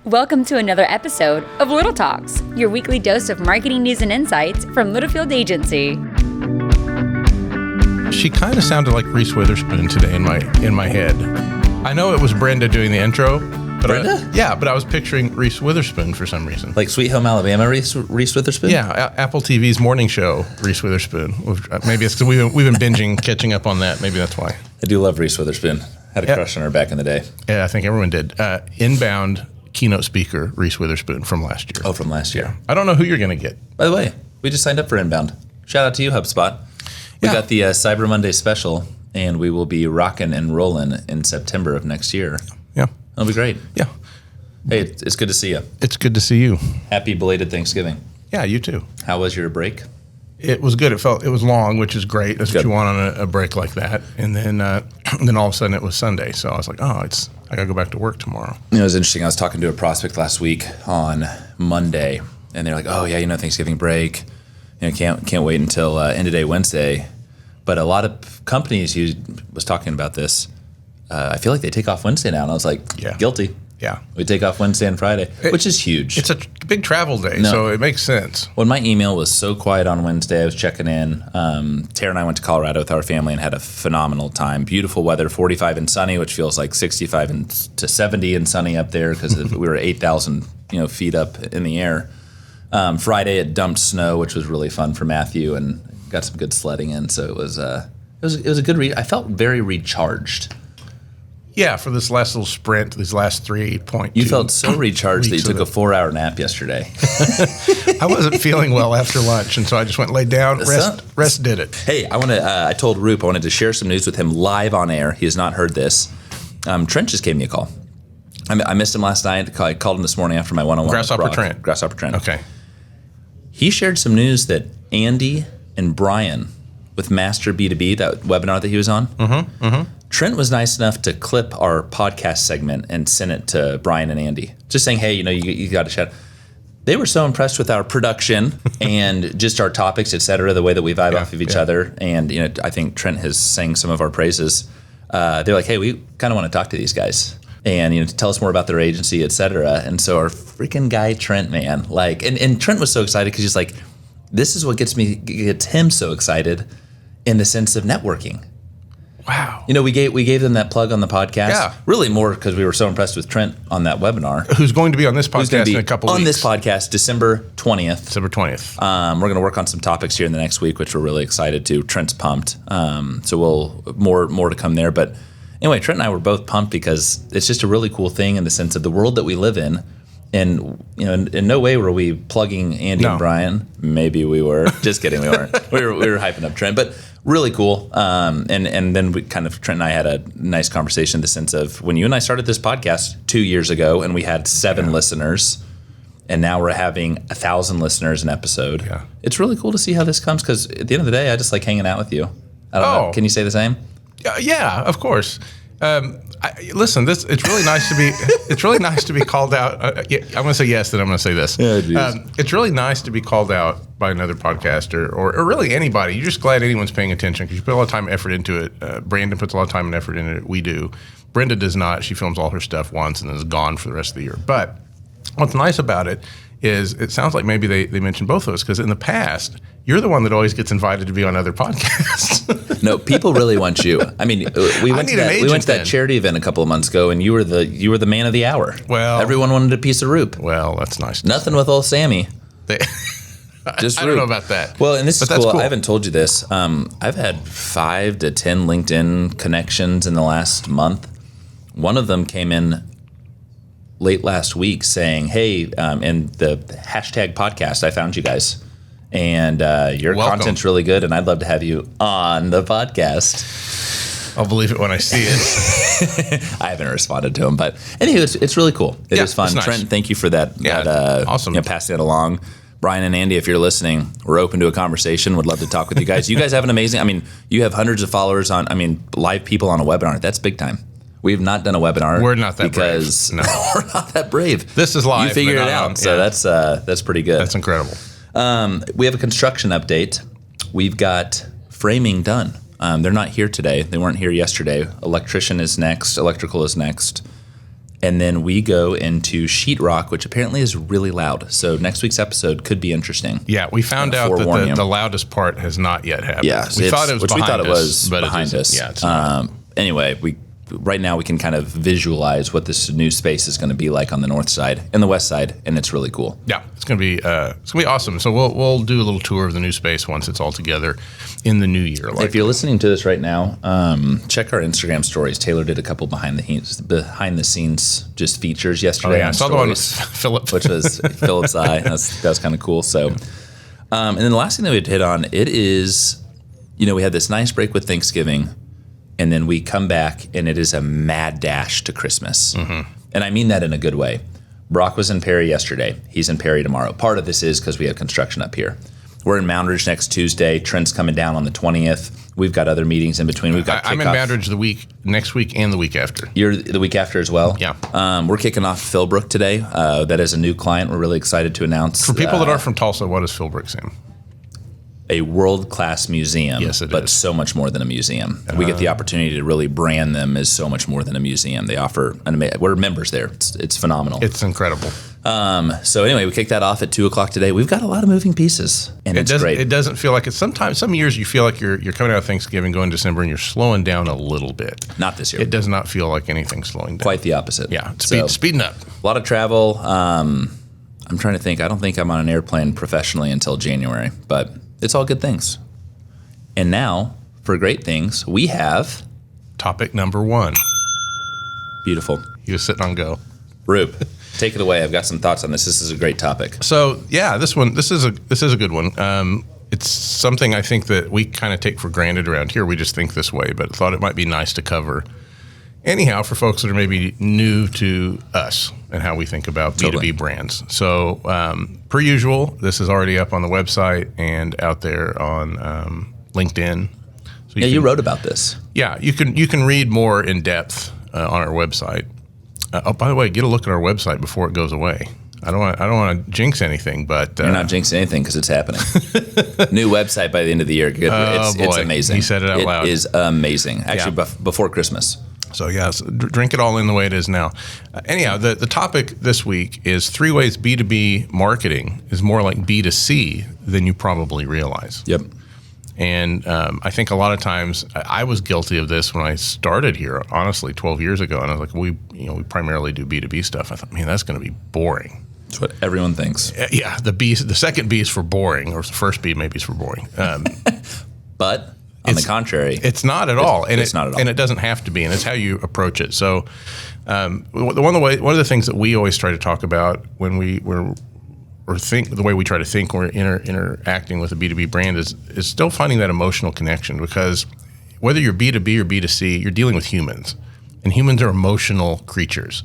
Welcome to another episode of Little Talks, your weekly dose of marketing news and insights from Littlefield Agency. She kind of sounded like Reese Witherspoon today in my head. I know it was Brenda doing the intro, but I was picturing Reese Witherspoon for some reason. Like Sweet Home Alabama, Reese Witherspoon? Yeah, Apple TV's morning show, Reese Witherspoon. Maybe it's because we've been binging, catching up on that. Maybe that's why. I do love Reese Witherspoon. Had a crush on her back in the day. Yeah, I think everyone did. Inbound keynote speaker, Reese Witherspoon from last year. Oh, from last year. I don't know who you're going to get. By the way, we just signed up for Inbound. Shout out to you, HubSpot. We got the Cyber Monday special, and we will be rocking and rolling in September of next year. Yeah. That'll be great. Yeah. Hey, it's good to see you. It's good to see you. Happy belated Thanksgiving. Yeah, you too. How was your break? It was good. It was long, which is great. That's what you want on a break like that. And then all of a sudden it was Sunday. So I was like, I got to go back to work tomorrow. It was interesting. I was talking to a prospect last week on Monday, and they're like, oh, yeah, Thanksgiving break. Can't wait until end of day Wednesday. But a lot of companies, he was talking about this, I feel like they take off Wednesday now. And I was like, guilty. Yeah. We take off Wednesday and Friday, which is huge. It's a big travel day, so it makes sense. When my email was so quiet on Wednesday, I was checking in. Tara and I went to Colorado with our family and had a phenomenal time. Beautiful weather, 45 and sunny, which feels like 65 to 70 and sunny up there because we were 8,000 feet up in the air. Friday it dumped snow, which was really fun for Matthew, and got some good sledding in. So it was a good read. I felt very recharged. Yeah, for this last little sprint, these last 3.2. You felt so recharged that you took a 4-hour nap yesterday. I wasn't feeling well after lunch, and so I just went and laid down. Rest did it. Hey, I told Roop I wanted to share some news with him live on air. He has not heard this. Trent just gave me a call. I missed him last night. I called him this morning after my one-on-one. Grasshopper Trent. Okay. He shared some news that Andy and Brian with Master B2B, that webinar that he was on, Trent was nice enough to clip our podcast segment and send it to Brian and Andy, just saying, hey, you got to chat. They were so impressed with our production and just our topics, et cetera, the way that we vibe off of each other. And, I think Trent has sang some of our praises. They're like, hey, we kind of want to talk to these guys and, tell us more about their agency, et cetera. And so our freaking guy, Trent, man, and Trent was so excited because he's like, this is what gets him so excited in the sense of networking. Wow. We gave them that plug on the podcast. Yeah. Really more because we were so impressed with Trent on that webinar. Who's going to be on this podcast in a couple weeks. On this podcast, December 20th. December 20th. We're going to work on some topics here in the next week, which we're really excited to. Trent's pumped. So more to come there. But anyway, Trent and I were both pumped because it's just a really cool thing in the sense of the world that we live in. And, in no way were we plugging Andy and Brian. Maybe we were. Just kidding, we weren't. we were hyping up Trent. But really cool. And then we Trent and I had a nice conversation in the sense of when you and I started this podcast 2 years ago and we had 7 listeners, and now we're having 1,000 listeners an episode. Yeah. It's really cool to see how this comes because at the end of the day, I just like hanging out with you. I don't know. Can you say the same? Yeah, of course. Listen, it's really nice to be. It's really nice to be called out. I'm going to say yes, then I'm going to say this. It's really nice to be called out by another podcaster or really anybody. You're just glad anyone's paying attention because you put a lot of time and effort into it. Brandon puts a lot of time and effort into it. We do. Brenda does not. She films all her stuff once and then is gone for the rest of the year. But what's nice about it is it sounds like maybe they mentioned both of us because in the past you're the one that always gets invited to be on other podcasts. No, people really want you. I mean, we went to that charity event a couple of months ago, and you were the man of the hour. Well, everyone wanted a piece of Roop. Well, that's nice. Nothing with old Sammy. Just I don't know about that. Well, and this is cool. I haven't told you this. I've had 5 to 10 LinkedIn connections in the last month. One of them came in late last week saying, hey, in the hashtag podcast, I found you guys. And your content's really good, and I'd love to have you on the podcast. I'll believe it when I see it. I haven't responded to him, but anyway, it's really cool. It is fun. Nice. Trent, thank you for that. Awesome. Passing that along. Brian and Andy, if you're listening, we're open to a conversation. Would love to talk with you guys. You guys have an amazing, you have hundreds of followers live people on a webinar. That's big time. We've not done a webinar. We're not that because brave. No. We're not that brave. This is live. You figured it out. So that's pretty good. That's incredible. We have a construction update. We've got framing done. They're not here today. They weren't here yesterday. Electrician is next. Electrical is next. And then we go into sheetrock, which apparently is really loud. So next week's episode could be interesting. Yeah, we found out that the loudest part has not yet happened. Yeah, we thought it was behind us. Yeah, it's not. Anyway, right now we can kind of visualize what this new space is going to be like on the north side and the west side, and it's really cool. Yeah, it's going to be awesome. So we'll do a little tour of the new space once it's all together in the new year. If you're listening to this right now, check our Instagram stories. Taylor did a couple behind the scenes just features yesterday. Oh yeah, I saw the one with Philip, which was Philip's eye. That was kind of cool. So, and then the last thing that we'd hit on, it is, we had this nice break with Thanksgiving. And then we come back, and it is a mad dash to Christmas. Mm-hmm. And I mean that in a good way. Brock was in Perry yesterday. He's in Perry tomorrow. Part of this is because we have construction up here. We're in Moundridge next Tuesday. Trent's coming down on the 20th. We've got other meetings in between. We've got I'm in Moundridge next week and the week after. You're the week after as well? Yeah. We're kicking off Philbrook today. That is a new client we're really excited to announce. For people that aren't from Tulsa, what is Philbrook, Sam? A world-class museum, yes, it but is. So much more than a museum. We get the opportunity to really brand them as so much more than a museum. They offer, we're members there. It's phenomenal. It's incredible. So anyway, we kicked that off at 2:00 today. We've got a lot of moving pieces, and it's great. It doesn't feel like it's some years you feel like you're coming out of Thanksgiving, going December, and you're slowing down a little bit. Not this year. It does not feel like anything's slowing down. Quite the opposite. Yeah, speeding up. A lot of travel. I'm trying to think. I don't think I'm on an airplane professionally until January, but it's all good things. And now, for great things, we have topic number 1. Beautiful. He was sitting on go. Roop, take it away. I've got some thoughts on this. This is a great topic. So yeah, this is a good one. It's something I think that we kind of take for granted around here. We just think this way, but thought it might be nice to cover. Anyhow, for folks that are maybe new to us and how we think about B2B brands. So per usual, this is already up on the website and out there on LinkedIn. So you wrote about this. Yeah, you can read more in depth on our website. By the way, get a look at our website before it goes away. I don't want to jinx anything, but you're not jinxing anything because it's happening. New website by the end of the year. Good. It's amazing. He said it out loud. It is amazing. Actually, before Christmas. So yes, drink it all in the way it is now. Anyhow, the topic this week is 3 ways B2B marketing is more like B2C than you probably realize. Yep. And I think a lot of times I was guilty of this when I started here, honestly, 12 years ago. And I was like, we primarily do B2B stuff. I thought, man, that's going to be boring. That's what everyone thinks. Yeah, the second B is for boring, or the first B maybe is for boring. But on the contrary, it's not at all. It's not at all. And it doesn't have to be, and it's how you approach it. So one of the things that we always try to talk about when the way we try to think when we're interacting with a B2B brand is still finding that emotional connection, because whether you're B2B or B2C, you're dealing with humans, and humans are emotional creatures.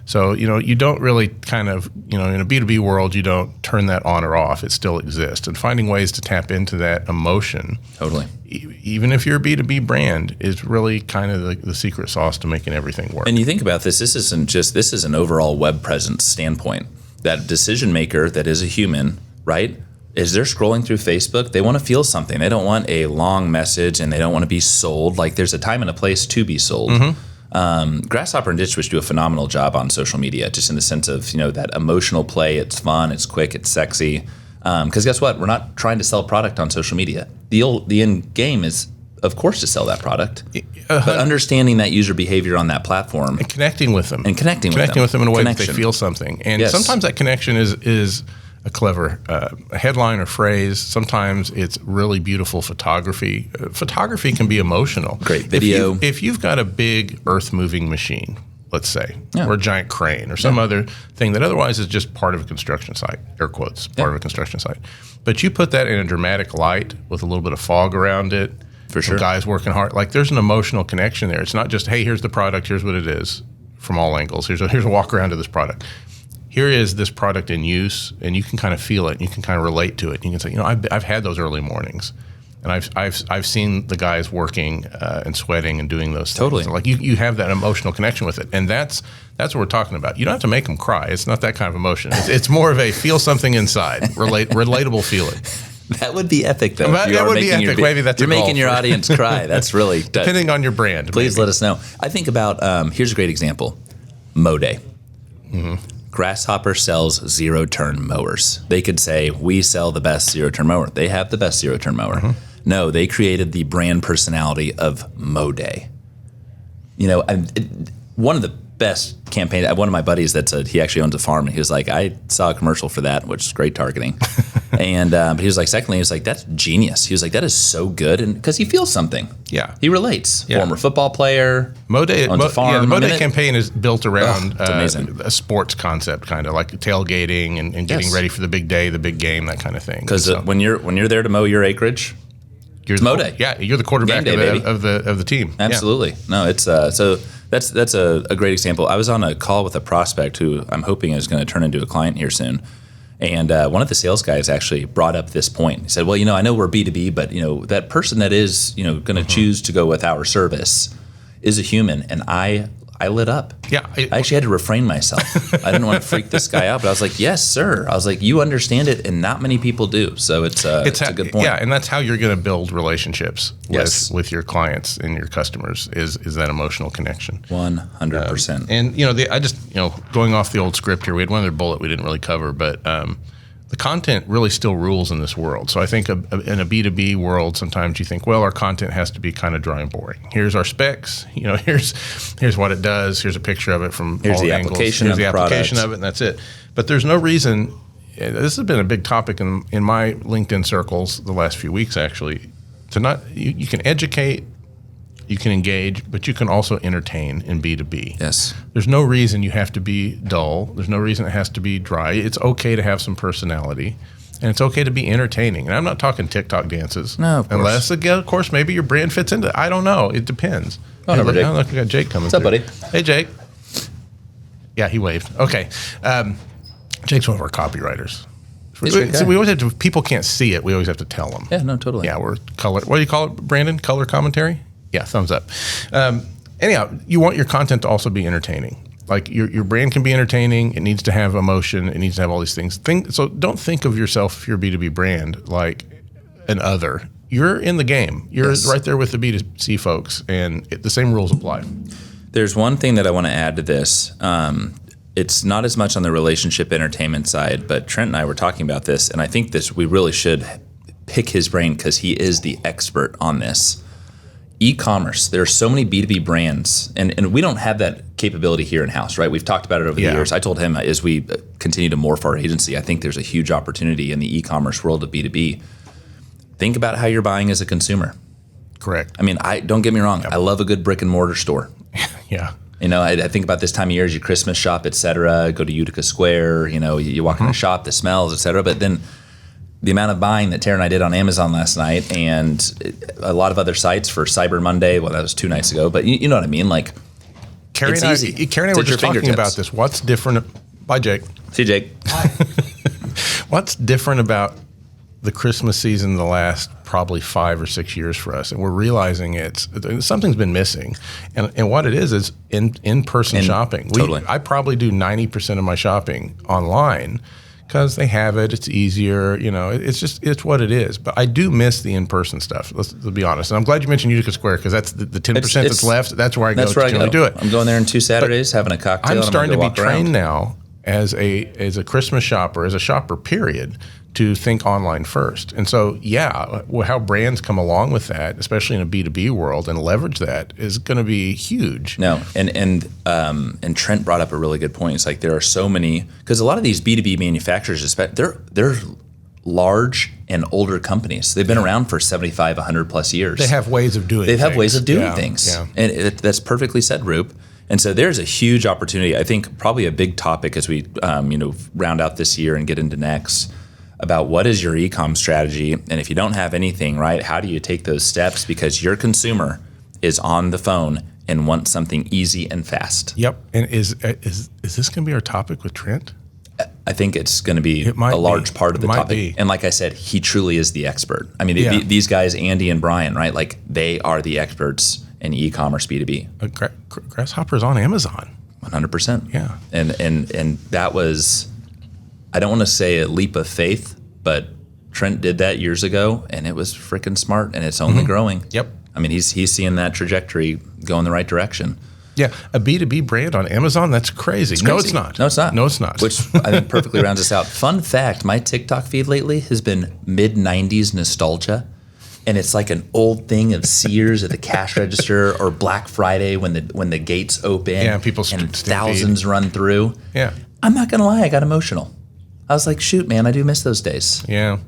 So, you don't really kind of, in a B2B world, you don't turn that on or off. It still exists. And finding ways to tap into that emotion, totally, even if you're a B2B brand, is really kind of the secret sauce to making everything work. And you think about this is an overall web presence standpoint. That decision maker that is a human, right? As they're scrolling through Facebook, they want to feel something. They don't want a long message, and they don't want to be sold. Like, there's a time and a place to be sold. Mm-hmm. Grasshopper and Ditch Witch do a phenomenal job on social media, just in the sense of, that emotional play. It's fun, it's quick, it's sexy. Because guess what? We're not trying to sell product on social media. The end game is, of course, to sell that product. But understanding that user behavior on that platform. And connecting with them. Connecting with them in a way that they feel something. And sometimes that connection is a clever headline or phrase. Sometimes it's really beautiful photography. Photography can be emotional. Great video. If you've got a big earth-moving machine, let's say, or a giant crane or some other thing that otherwise is just part of a construction site, air quotes, part of a construction site. But you put that in a dramatic light with a little bit of fog around it, for sure, guys working hard, like there's an emotional connection there. It's not just, hey, here's the product, here's what it is from all angles. Here's a walk around to this product. Here is this product in use, and you can kind of feel it, and you can kind of relate to it. You can say, I've had those early mornings, and I've seen the guys working and sweating and doing those things. Totally. So like you have that emotional connection with it, and that's what we're talking about. You don't have to make them cry. It's not that kind of emotion. It's more of a feel something inside, relatable feeling. That would be epic, though. That would be epic. Maybe that's you're making your audience cry. That's really depending on your brand. Please let us know. I think about here's a great example. Mow-Day. Grasshopper sells zero-turn mowers. They could say, we sell the best zero-turn mower. They have the best zero-turn mower. No, they created the brand personality of Mow-Day. One of the best campaigns, one of my buddies he actually owns a farm, and he was like, I saw a commercial for that, which is great targeting. And but he was like, secondly, he was like, that's genius. He was like, that is so good, and because he feels something. Yeah, he relates. Yeah. Former football player. Mow-Day, owns a farm. the Mow-Day campaign is built around amazing. A sports concept, kind of like tailgating and getting ready for the big day, the big game, that kind of thing. Because when you're there to mow your acreage, you're Mow-Day. Yeah, you're the quarterback of the team. Absolutely. Yeah. No, it's so that's a great example. I was on a call with a prospect who I'm hoping is going to turn into a client here soon. And one of the sales guys actually brought up this point. He said, well, I know we're B2B, but, that person that is, going to choose to go with our service is a human. And I lit up. Yeah. I actually had to refrain myself. I didn't want to freak this guy out, but I was like, yes, sir. I was like, you understand it, and not many people do. So it's a good point. Yeah, and that's how you're going to build relationships with your clients and your customers is that emotional connection. 100%. And, going off the old script here, we had one other bullet we didn't really cover, but the content really still rules in this world. So I think in a B2B world, sometimes you think, well, our content has to be kind of dry and boring. Here's our specs. Here's what it does. Here's a picture of it from all the angles. Application Here's the of application of it, and that's it. But there's no reason. This has been a big topic in my LinkedIn circles the last few weeks, actually. You can educate, you can engage, but you can also entertain in B2B. Yes. There's no reason you have to be dull. There's no reason it has to be dry. It's okay to have some personality, and it's okay to be entertaining. And I'm not talking TikTok dances. No, of course. Unless, again, of course, maybe your brand fits into it. I don't know. It depends. Oh, no, look, we got Jake coming. What's up, buddy? Hey, Jake. Yeah, he waved. Okay. Jake's one of our copywriters. So we always have to, people can't see it. We always have to tell them. Yeah, no, totally. Yeah, we're color. What do you call it, Brandon? Color commentary? Yeah, thumbs up. Anyhow, you want your content to also be entertaining. Like your brand can be entertaining. It needs to have emotion. It needs to have all these things. So don't think of yourself, if you're a B2B brand, like an other. You're in the game. You're right there with the B2C folks, and the same rules apply. There's one thing that I want to add to this. It's not as much on the relationship entertainment side, but Trent and I were talking about this, and I think we really should pick his brain because he is the expert on this. E-commerce. There are so many B2B brands, and we don't have that capability here in-house, right? We've talked about it over the years. I told him as we continue to morph our agency, I think there's a huge opportunity in the e-commerce world of B2B. Think about how you're buying as a consumer. Correct. I mean, don't get me wrong. Yep. I love a good brick and mortar store. Yeah. I think about this time of year as your Christmas shop, et cetera, go to Utica Square, you walk in a shop, the smells, et cetera. But then the amount of buying that Tara and I did on Amazon last night and a lot of other sites for Cyber Monday, well, that was 2 nights ago, but you know what I mean? Like, Carrie and I were just talking about this. What's different? Bye, Jake. See you, Jake. Hi. What's different about the Christmas season the last probably 5 or 6 years for us, and we're realizing something's been missing, and what it is in-person shopping. Totally. I probably do 90% of my shopping online because they have it. It's easier, it's what it is. But I do miss the in-person stuff. Let's be honest. And I'm glad you mentioned Utica Square because that's the 10% that's left. That's where I go to do it. I'm going there in 2 Saturdays, having a cocktail. I'm starting to be trained now as a Christmas shopper, as a shopper, period, to think online first. And so, how brands come along with that, especially in a B2B world, and leverage that is going to be huge. No, and Trent brought up a really good point. It's like there are so many, because a lot of these B2B manufacturers, they're large and older companies. They've been around for 75, 100 plus years. They have ways of doing things. Yeah. And that's perfectly said, Roop. And so there's a huge opportunity. I think probably a big topic as we round out this year and get into next, about what is your e-com strategy, and if you don't have anything, right, how do you take those steps? Because your consumer is on the phone and wants something easy and fast. Yep. And is this going to be our topic with Trent? I think it's going to be a large part of the topic. And like I said, he truly is the expert. I mean, these guys, Andy and Brian, right, like they are the experts in e-commerce B2B. Grasshopper's on Amazon. 100%. Yeah. And that was, I don't want to say a leap of faith, but Trent did that years ago, and it was freaking smart, and it's only growing. Yep. I mean, he's seeing that trajectory go in the right direction. Yeah, a B2B brand on Amazon, that's crazy. It's No, crazy. it's not. No, it's not. No, it's not. Which I think perfectly rounds us out. Fun fact, my TikTok feed lately has been mid-90s nostalgia. And it's like an old thing of Sears at the cash register or Black Friday when the gates open. Yeah, people and thousands run through. Yeah. I'm not going to lie, I got emotional. I was like, shoot, man, I do miss those days. Yeah.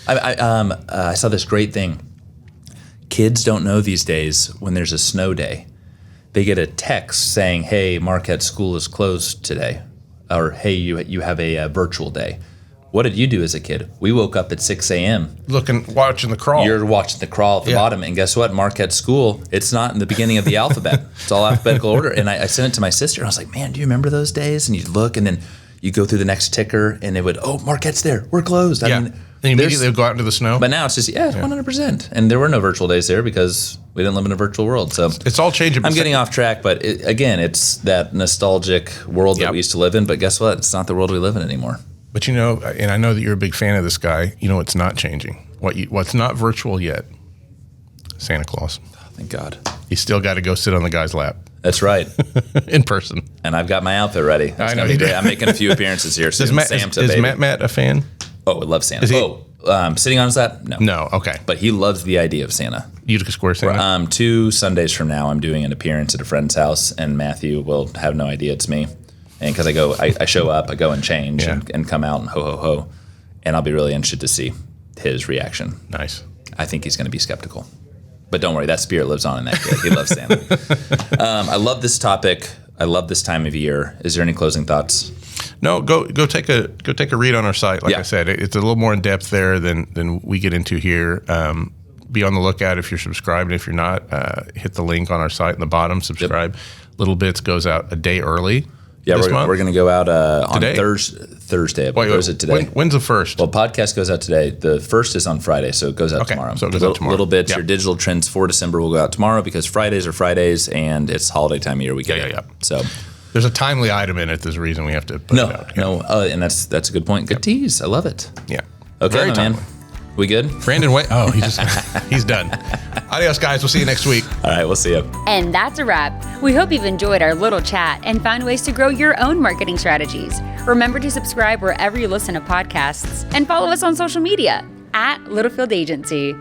I saw this great thing. Kids don't know these days when there's a snow day. They get a text saying, hey, Marquette School is closed today. Or, hey, you have a virtual day. What did you do as a kid? We woke up at 6 a.m. Watching the crawl. You're watching the crawl at the bottom. And guess what? Marquette School, it's not in the beginning of the alphabet. It's all alphabetical order. And I sent it to my sister. And I was like, man, do you remember those days? And you look, and then you go through the next ticker, and it would, Marquette's there. We're closed. Yeah. I mean, then immediately they'll go out into the snow. But now it's just, it's 100%. And there were no virtual days there because we didn't live in a virtual world. So it's all changing. I'm getting off track, but it's that nostalgic world that we used to live in. But guess what? It's not the world we live in anymore. But and I know that you're a big fan of this guy. You know what's not changing? What's not virtual yet? Santa Claus. Oh, thank God. You still got to go sit on the guy's lap. That's right. In person. And I've got my outfit ready. I know you do. I'm making a few appearances here soon. Is Matt a fan? Oh, I love Santa. Sitting on his lap? No. No, okay. But he loves the idea of Santa. Utica Square Santa? 2 Sundays from now, I'm doing an appearance at a friend's house, and Matthew will have no idea it's me. And because I show up, I go and change and come out and ho, ho, ho. And I'll be really interested to see his reaction. Nice. I think he's going to be skeptical. But don't worry, that spirit lives on in that kid. He loves Santa. I love this topic. I love this time of year. Is there any closing thoughts? No, go take a read on our site. Like I said, it's a little more in depth there than we get into here. Be on the lookout if you're subscribed. If you're not, hit the link on our site in the bottom. Subscribe. Little Bits goes out a day early. Yeah, we're going to go out on Thursday. Wait, is it today? When's the first? Well, podcast goes out today. The first is on Friday, so it goes out tomorrow. So it goes out tomorrow. Little Bits, your digital trends for December will go out tomorrow because Fridays are Fridays, and it's holiday time of year. We get it. So there's a timely item in it. There's a reason we have to put it out. No, and that's a good point. Good tease. I love it. Yeah. Okay, man. We good? Brandon, wait. Oh, he's done. Adios, guys. We'll see you next week. All right, we'll see you. And that's a wrap. We hope you've enjoyed our little chat and found ways to grow your own marketing strategies. Remember to subscribe wherever you listen to podcasts and follow us on social media @Littlefield Agency.